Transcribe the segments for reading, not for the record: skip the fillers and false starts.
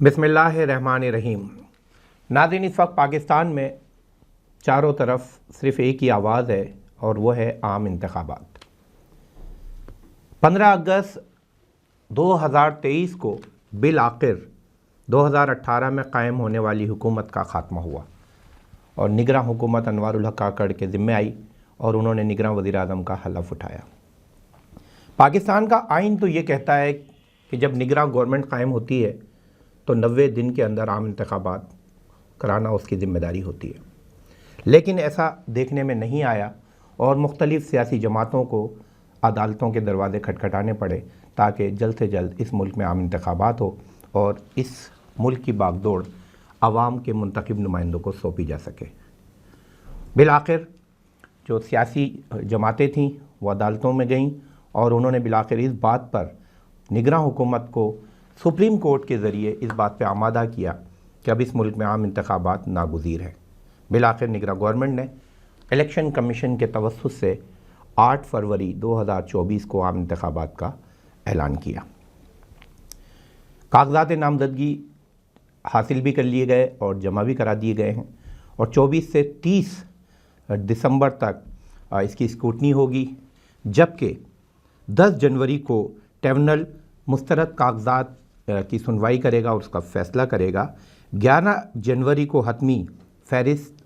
बिस्मिल्लाहिर्रहमानिर्रहीम। नाज़रीन, इस वक्त पाकिस्तान में चारों तरफ सिर्फ़ एक ही आवाज़ है और वह है आम इंतखाबात। 15 अगस्त 2023 को बिल आखिर 2018 में कायम होने वाली हुकूमत का ख़ात्मा हुआ और निगरां हुकूमत अनवारुल हक काकड़ के ज़िम्मे आई और उन्होंने निगरां वज़ीर-ए-आज़म का हलफ उठाया। पाकिस्तान का आइन तो ये कहता है कि जब निगरां गवर्नमेंट कायम होती है तो 90 दिन के अंदर आम इंतखाबात कराना उसकी ज़िम्मेदारी होती है, लेकिन ऐसा देखने में नहीं आया और मुख्तलिफ़ सियासी जमातों को अदालतों के दरवाज़े खटखटाने पड़े ताकि जल्द से जल्द इस मुल्क में आम इंतखाबात हो और इस मुल्क की बागडोर आवाम के मुंतखब नुमाइंदों को सौंपी जा सके। बिल आखिर जो सियासी जमातें थीं वो अदालतों में गईं और उन्होंने बिल आखिर इस बात पर निगरां हुकूमत को सुप्रीम कोर्ट के ज़रिए इस बात पर आमादा किया कि अब इस मुल्क में आम इंतखाबात नागुज़ीर है। बिल आखिर निगरां गवर्नमेंट ने इलेक्शन कमीशन के तवस्सुत से 8 फरवरी 2024 को आम इंतखाबात का ऐलान किया। कागज़ात नामज़दगी हासिल भी कर लिए गए और जमा भी करा दिए गए हैं और 24 से 30 दिसंबर तक इसकी स्क्रूटनी होगी, जबकि 10 जनवरी को ट्रिब्यूनल मुस्तरद कागज़ात की सुनवाई करेगा और उसका फ़ैसला करेगा। 11 जनवरी को हतमी फहरिस्त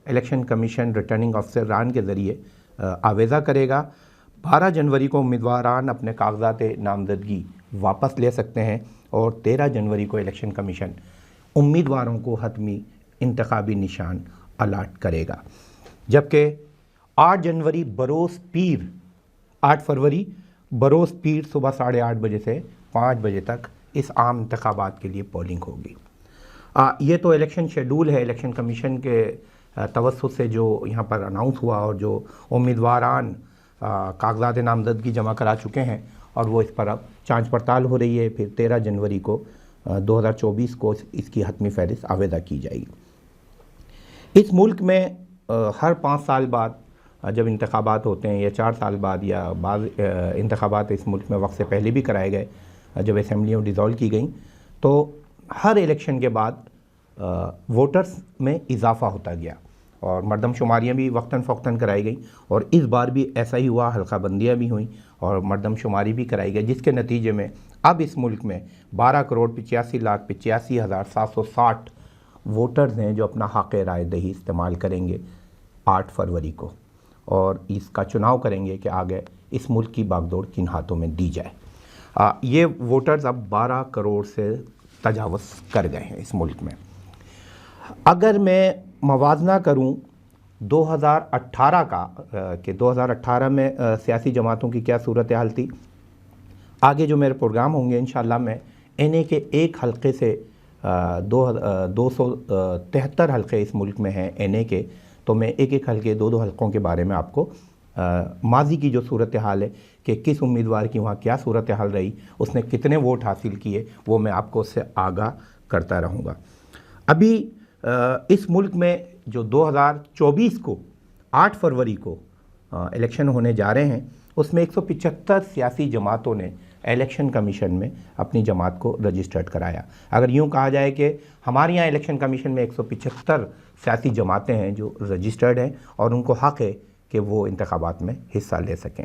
इलेक्शन कमीशन रिटर्निंग ऑफिसर रान के ज़रिए आवेज़ा करेगा। 12 जनवरी को उम्मीदवारान अपने कागज़ात नामज़दगी वापस ले सकते हैं और 13 जनवरी को इलेक्शन कमीशन उम्मीदवारों को हतमी इंतखाबी निशान अलाट करेगा। जबकि 8 जनवरी बरोज़ पीर 8 फरवरी बरोज़ पीर सुबह 8:30 बजे से 5 बजे तक इस आम इंतखाबात के लिए पोलिंग होगी। ये तो इलेक्शन शेड्यूल है इलेक्शन कमीशन के तवस्सुत से जो यहाँ पर अनाउंस हुआ और जो उम्मीदवारान कागज़ात नामज़दगी जमा करा चुके हैं और वो इस पर अब जांच पड़ताल हो रही है। फिर 13 जनवरी को 2024 को इसकी हतमी फहरिस्त आवेदा की जाएगी। इस मुल्क में हर 5 साल बाद जब इंतखाबात होते हैं या 4 साल बाद या बाद इंतखाबात इस मुल्क में वक्त से पहले भी कराए गए, जब असेंबलियाँ डिज़ोल्व की गई तो हर इलेक्शन के बाद वोटर्स में इजाफ़ा होता गया और मरदमशुमारियाँ भी वक्तन फ़ौक्तन कराई गई और इस बार भी ऐसा ही हुआ। हल्का बंदियाँ भी हुई और मरदमशुमारी भी कराई गई, जिसके नतीजे में अब इस मुल्क में 12,85,85,760 वोटर्स हैं जो अपना हक़ राय दही इस्तेमाल करेंगे 8 फरवरी को और इसका चुनाव करेंगे कि आगे इस मुल्क की बागडोर किन हाथों में दी जाए। ये वोटर्स अब 12 करोड़ से तजावज़ कर गए हैं इस मुल्क में। अगर मैं मवाजना करूं 2018 का कि 2018 में सियासी जमातों की क्या सूरत हाल थी, आगे जो मेरे प्रोग्राम होंगे इंशाअल्लाह मैं एनए के एक हल्के से 273 हल्के इस मुल्क में हैं एनए के, तो मैं एक एक हल्के 2-2 हल्कों के बारे में आपको माजी की जो सूरत हाल है कि किस उम्मीदवार की वहाँ क्या सूरत हाल रही, उसने कितने वोट हासिल किए, वो मैं आपको उससे आगाह करता रहूँगा। अभी इस मुल्क में जो 2024 को 8 फरवरी को इलेक्शन होने जा रहे हैं, उसमें 175 सियासी जमातों ने इलेक्शन कमीशन में अपनी जमात को रजिस्टर्ड कराया। अगर यूँ कहा जाए कि हमारे यहाँ इलेक्शन कमीशन में 175 सियासी जमातें हैं जो रजिस्टर्ड हैं और उनको हक़ है कि वो इंतखाबात में हिस्सा ले सकें।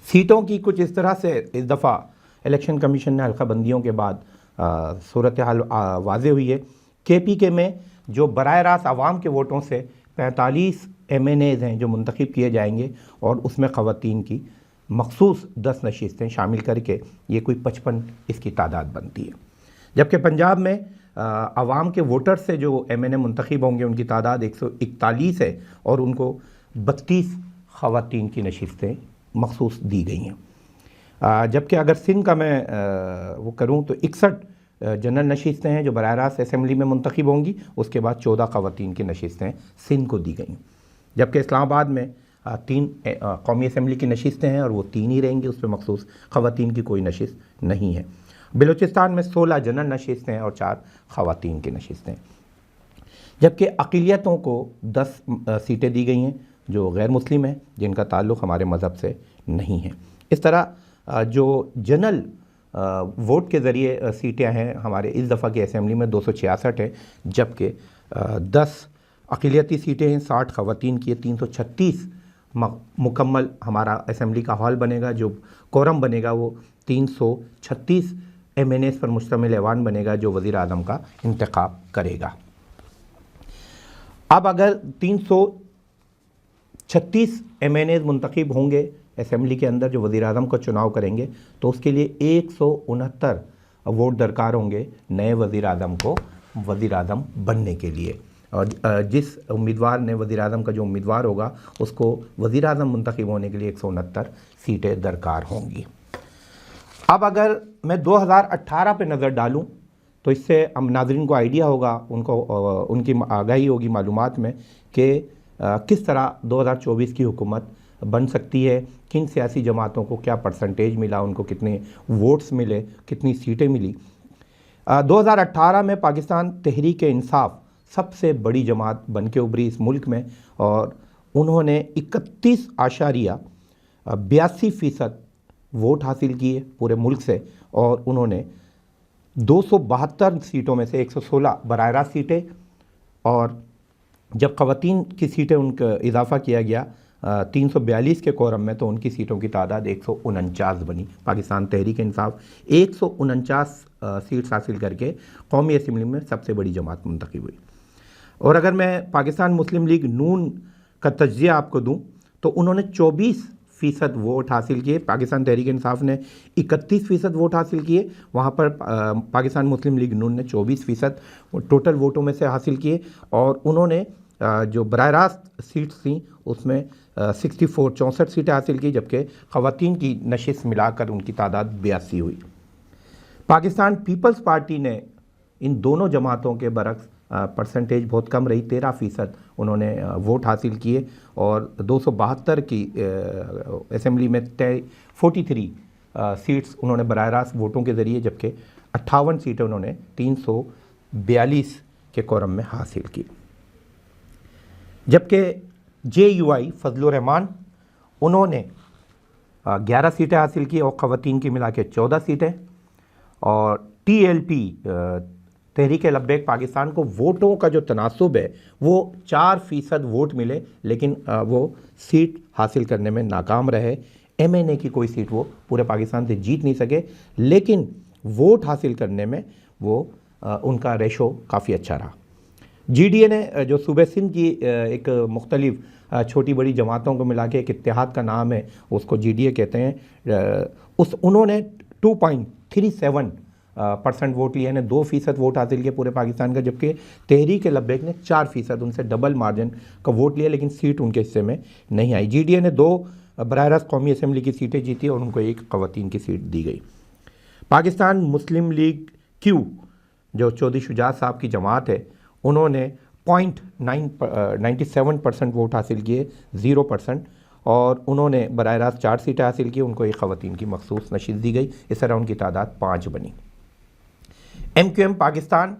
सीटों की कुछ इस तरह से इस दफ़ा इलेक्शन कमीशन ने हल्का बंदियों के बाद सूरत हाल वाज़े हुई है। KPK में जो बराह रास्त आवाम के वोटों से 45 MNAs हैं जो मुंतखब किए जाएंगे और उसमें ख़वातीन की मखसूस 10 नशिस्तें शामिल करके ये कोई 55 इसकी तादाद बनती है। जबकि पंजाब में आवाम के वोटर से जो MNA मुंतखब होंगे उनकी तादाद 141 है और उनको 32 ख़वातीन की नशिस्तें मखसूस दी गई हैं। जबकि अगर सिंध का मैं वो करूँ तो 61 जनरल नशिस्तें हैं जो बराह रास्त असेंबली में मुंतखब होंगी, उसके बाद 14 ख़वातीन की नशिस्तें सिंध को दी गई। जबकि इस्लामाबाद में 3 कौमी असेंबली की नशिस्तें हैं और वो 3 ही रहेंगी, उस पर मखसूस ख़वातीन की कोई नशिस्त नहीं है। बलूचिस्तान में 16 जनरल नशिस्तें हैं और 4 ख़वातीन की नशिस्तें। जबकि अक़लियतों को 10 सीटें दी गई हैं जो गैर मुस्लिम हैं, जिनका ताल्लुक़ हमारे मज़हब से नहीं है। इस तरह जो जनरल वोट के ज़रिए सीटें हैं हमारे इस दफ़ा की असम्बली में 266 हैं, जबकि 10 अक़लियती सीटें हैं, 60 ख़वातीन की, 336 मुकम्मल हमारा असम्बली का हॉल बनेगा। जो कोरम बनेगा वो 336 MNAs पर मुश्तमिल ऐवान बनेगा जो वज़ीर आज़म का इंतखाब करेगा। अब अगर 336 MNAs मुंतखब होंगे असम्बली के अंदर जो वज़ीर आज़म का चुनाव करेंगे, तो उसके लिए 169 वोट दरकार होंगे नए वज़ीर आज़म को वज़ीर आज़म बनने के लिए। और जिस उम्मीदवार ने वज़ीर आज़म का जो उम्मीदवार होगा उसको वज़ीर आज़म मुंतखब होने के लिए 169 सीटें दरकार होंगी। अब अगर मैं 2018 पे नज़र डालूं तो इससे हम नाज़रीन को आइडिया होगा, उनको उनकी आगाही होगी मालूमात में कि किस तरह 2024 की हुकूमत बन सकती है, किन सियासी जमातों को क्या परसेंटेज मिला, उनको कितने वोट्स मिले, कितनी सीटें मिली। 2018 में पाकिस्तान तहरीक-ए-इंसाफ सबसे बड़ी जमात बन के उभरी इस मुल्क में और उन्होंने 31.82% वोट हासिल किए पूरे मुल्क से और उन्होंने 272 सीटों में से 116 बराह रास्त सीटें, और जब ख़वातीन की सीटें उनका इजाफ़ा किया गया 342 के कोरम में, तो उनकी सीटों की तादाद 149 बनी। पाकिस्तान तहरीक इंसाफ 149 सीट्स हासिल करके कौमी असम्बली में सबसे बड़ी जमात मुंतखब हुई। और अगर मैं पाकिस्तान मुस्लिम लीग नून का तज्ज़िया आपको दूं तो उन्होंने 24% वोट हासिल किए, पाकिस्तान तहरीक इंसाफ ने 31% वोट हासिल किए, वहाँ पर पाकिस्तान मुस्लिम लीग नून ने 24% टोटल वोटों में से हासिल किए। और उन्होंने जो बराह रास्त सीट्स थी उसमें 64 सीटें हासिल की, जबकि ख़वातीन की नशिस्त मिलाकर उनकी तादाद 82 हुई। पाकिस्तान पीपल्स पार्टी ने इन दोनों जमातों के बरक्स परसेंटेज बहुत कम रही, 13% उन्होंने वोट हासिल किए और 272 की असम्बली में 43 सीट्स उन्होंने बराह रास्त वोटों के ज़रिए, जबकि 58 सीटें उन्होंने 342 के कोरम में हासिल की। जबकि JUI फजलुर रहमान उन्होंने 11 सीटें हासिल की और ख़वातीन की मिला के 14 सीटें, और TLP तहरीक लब्बैक पाकिस्तान को वोटों का जो तनासुब है वो 4% वोट मिले, लेकिन वो सीट हासिल करने में नाकाम रहे। MNA की कोई सीट वो पूरे पाकिस्तान से जीत नहीं सके, लेकिन वोट हासिल करने में वो उनका रेशो काफ़ी अच्छा रहा। GDA ने जो सूबे सिंध की एक मुख्तलिफ छोटी बड़ी जमातों को मिला के एक इत्तेहाद का नाम है, उसको GDA कहते हैं, उन्होंने 2.37% वोट लिए, यानी 2% वोट हासिल किए पूरे पाकिस्तान का, जबकि तहरीक लब्बैक ने 4%, उनसे डबल मार्जिन का वोट लिया, लेकिन सीट उनके हिस्से में नहीं आई। GDA ने 2 बराह रास्त कौमी असम्बली की सीटें जीती और उनको 1 ख़वातीन की सीट दी गई। पाकिस्तान मुस्लिम लीग Q जो चौधरी शुजात साहब की जमात है, उन्होंने 0.97% वोट हासिल किए, 0%, और उन्होंने बराह रास्त 4 सीटें हासिल की, उनको 1 ख़वातीन की मखसूस नशिस्त दी गई। इस तरह उनकी तादाद 5 बनी। MQM पाकिस्तान,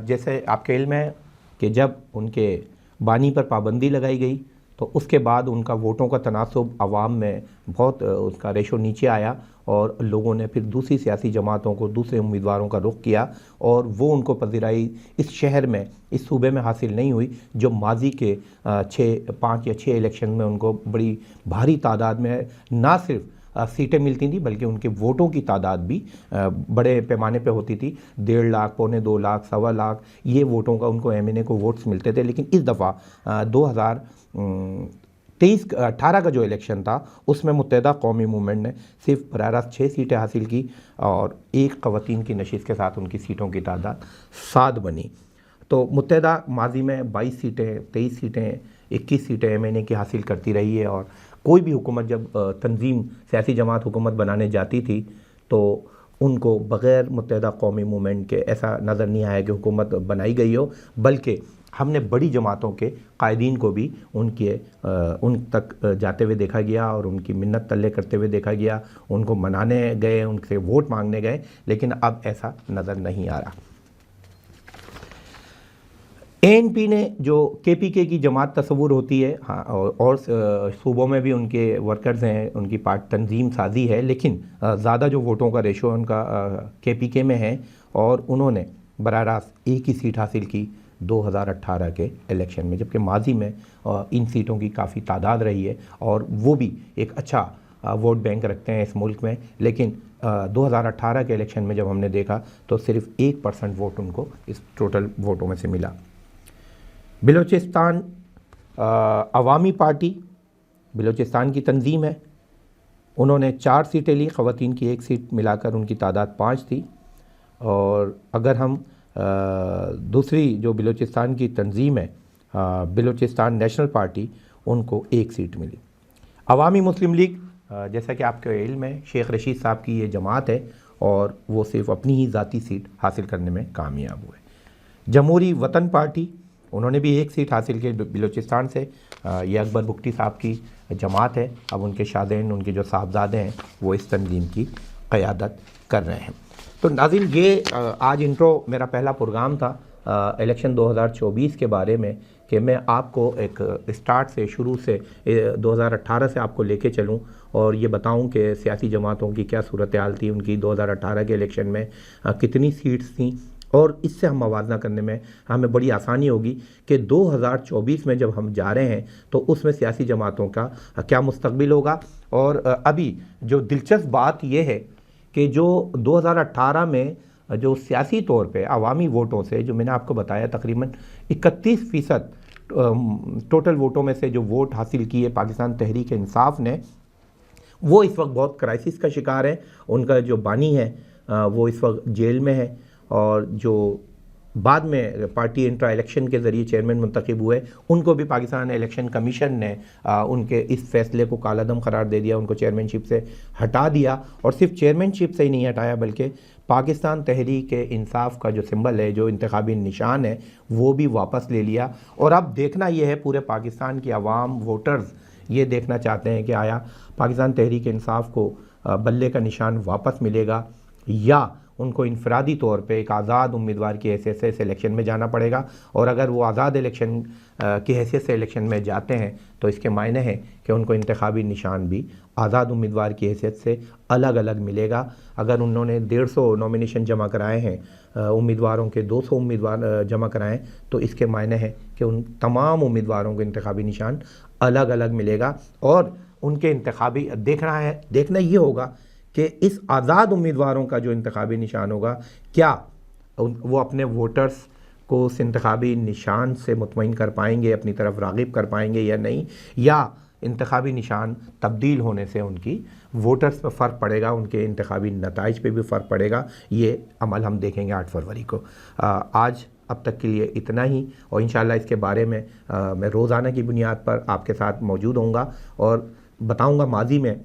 जैसे आपके इल्म है कि जब उनके बानी पर पाबंदी लगाई गई तो उसके बाद उनका वोटों का तनासुब अवाम में बहुत उसका रेशो नीचे आया और लोगों ने फिर दूसरी सियासी जमातों को, दूसरे उम्मीदवारों का रुख किया और वो उनको पज़ीराई इस शहर में, इस सूबे में हासिल नहीं हुई, जो माजी के 5 या 6 इलेक्शन में उनको बड़ी भारी तादाद में ना सिर्फ सीटें मिलती थी बल्कि उनके वोटों की तादाद भी बड़े पैमाने पे होती थी। 1.5 लाख, 2.25 लाख, 1.25 लाख ये वोटों का उनको MNA को वोट्स मिलते थे। लेकिन इस दफ़ा 2023-18 का जो इलेक्शन था उसमें मुत्तहिदा कौमी मूवमेंट ने सिर्फ बराह रास्त 6 सीटें हासिल की और 1 ख़वातीन की नशिस्त के साथ उनकी सीटों की तादाद 7 बनी। तो मुत्तहिदा माजी में 22 सीटें, 23 सीटें, 21 सीटें MNA की हासिल करती रही है। और कोई भी हुकूमत जब तंजीम सियासी जमात हुकूमत बनाने जाती थी तो उनको बग़ैर मुत्तहिदा कौमी मूवमेंट के ऐसा नज़र नहीं आया कि हुकूमत बनाई गई हो, बल्कि हमने बड़ी जमातों के कायदीन को भी उन तक जाते हुए देखा गया और उनकी मिन्नत तल्ले करते हुए देखा गया, उनको मनाने गए, उनसे वोट मांगने गए, लेकिन अब ऐसा नज़र नहीं आ रहा। एएनपी ने जो केपीके की जमात तस्वुर होती है, हाँ, और सूबों में भी उनके वर्कर्स हैं, उनकी पार्ट तंजीम साजी है, लेकिन ज़्यादा जो वोटों का रेशो उनका केपीके में है और उन्होंने बराह रास्त एक ही सीट हासिल की 2018 के इलेक्शन में, जबकि माजी में इन सीटों की काफ़ी तादाद रही है और वो भी एक अच्छा वोट बैंक रखते हैं इस मुल्क में। लेकिन 2018 के इलेक्शन में जब हमने देखा तो सिर्फ 1% वोट उनको इस टोटल वोटों में से मिला। बिलोचिस्तान अवामी पार्टी बिलोचिस्तान की तंजीम है, उन्होंने 4 सीटें ली, ख़वातीन की 1 सीट मिलाकर उनकी तादाद 5 थी। और अगर हम दूसरी जो बिलोचिस्तान की तंजीम है बिलोचिस्तान नेशनल पार्टी, उनको 1 सीट मिली। अवामी मुस्लिम लीग, जैसा कि आपके इल्म है, शेख रशीद साहब की ये जमात है और वो सिर्फ अपनी ही ज़ाती सीट हासिल करने में कामयाब हुए। जमहूरी वतन पार्टी, उन्होंने भी 1 सीट हासिल की बिलोचिस्तान से। ये अकबर बुख्ती साहब की जमात है, अब उनके शादेन, उनके जो साहबजादे हैं, वो इस तंजीम की क़यादत कर रहे हैं। तो नाज़रीन, ये आज इंट्रो मेरा पहला प्रोग्राम था इलेक्शन 2024 के बारे में, कि मैं आपको एक स्टार्ट से, शुरू से 2018 से आपको लेके चलूं और ये बताऊं कि सियासी जमातों की क्या सूरत हाल थी, उनकी 2018 के इलेक्शन में कितनी सीट्स थीं, और इससे हम मवाजना करने में हमें बड़ी आसानी होगी कि 2024 में जब हम जा रहे हैं तो उसमें सियासी जमातों का क्या मुस्तकबिल होगा। और अभी जो दिलचस्प बात यह है कि जो 2018 में जो सियासी तौर पे अवामी वोटों से, जो मैंने आपको बताया, तकरीबन 31% टोटल वोटों में से जो वोट हासिल किए पाकिस्तान तहरीक इंसाफ ने, वो इस वक्त बहुत क्राइसिस का शिकार है। उनका जो बानी है वो इस वक्त जेल में है, और जो बाद में पार्टी इंट्रा इलेक्शन के ज़रिए चेयरमैन मुंतखब हुए, उनको भी पाकिस्तान इलेक्शन कमीशन ने उनके इस फैसले को कालादम करार दे दिया, उनको चेयरमैनशिप से हटा दिया। और सिर्फ चेयरमैनशिप से ही नहीं हटाया, बल्कि पाकिस्तान तहरीक इंसाफ का जो सिंबल है, जो इंतखाबी निशान है, वो भी वापस ले लिया। और अब देखना यह है, पूरे पाकिस्तान की आवाम, वोटर्स ये देखना चाहते हैं कि आया पाकिस्तान तहरीक इंसाफ को बल्ले का निशान वापस मिलेगा या उनको इनफरादी तौर पे एक आज़ाद उम्मीदवार की हैसियत से इस इलेक्शन में जाना पड़ेगा। और अगर वो आज़ाद इलेक्शन की हैसियत से इलेक्शन में जाते हैं तो इसके मायने हैं कि उनको इंतखाबी निशान भी आज़ाद उम्मीदवार की हैसियत से अलग अलग मिलेगा। अगर उन्होंने 150 नॉमिनेशन जमा कराए हैं, उम्मीदवारों के 200 उम्मीदवार जमा कराएं, तो इसके मायने हैं कि उन तमाम उम्मीदवारों को इंतखाबी निशान अलग अलग मिलेगा। और उनके इंतखाबी देखना ये होगा कि इस आज़ाद उम्मीदवारों का जो इंतखाबी निशान होगा, क्या वो अपने वोटर्स को उस इंतखाबी निशान से मुतमईन कर पाएंगे, अपनी तरफ राग़िब कर पाएंगे या नहीं, या इंतखाबी निशान तब्दील होने से उनकी वोटर्स पर फ़र्क पड़ेगा, उनके इंतखाबी नताइज पे भी फ़र्क पड़ेगा। ये अमल हम देखेंगे 8 फरवरी को। आज अब तक के लिए इतना ही, और इंशाअल्लाह इसके बारे में मैं रोज़ाना की बुनियाद पर आपके साथ मौजूद होऊंगा और बताऊंगा माजी में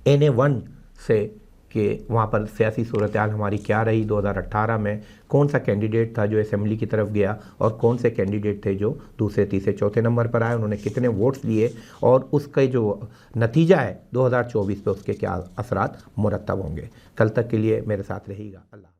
NA1 से कि वहाँ पर सियासी सूरत हाल हमारी क्या रही, 2018 में कौन सा कैंडिडेट था जो असेंबली की तरफ गया और कौन से कैंडिडेट थे जो दूसरे, तीसरे, चौथे नंबर पर आए, उन्होंने कितने वोट्स लिए और उसका जो नतीजा है 2024 पे उसके क्या असरात मुरतब होंगे। कल तक के लिए मेरे साथ रहिएगा। अल्लाह।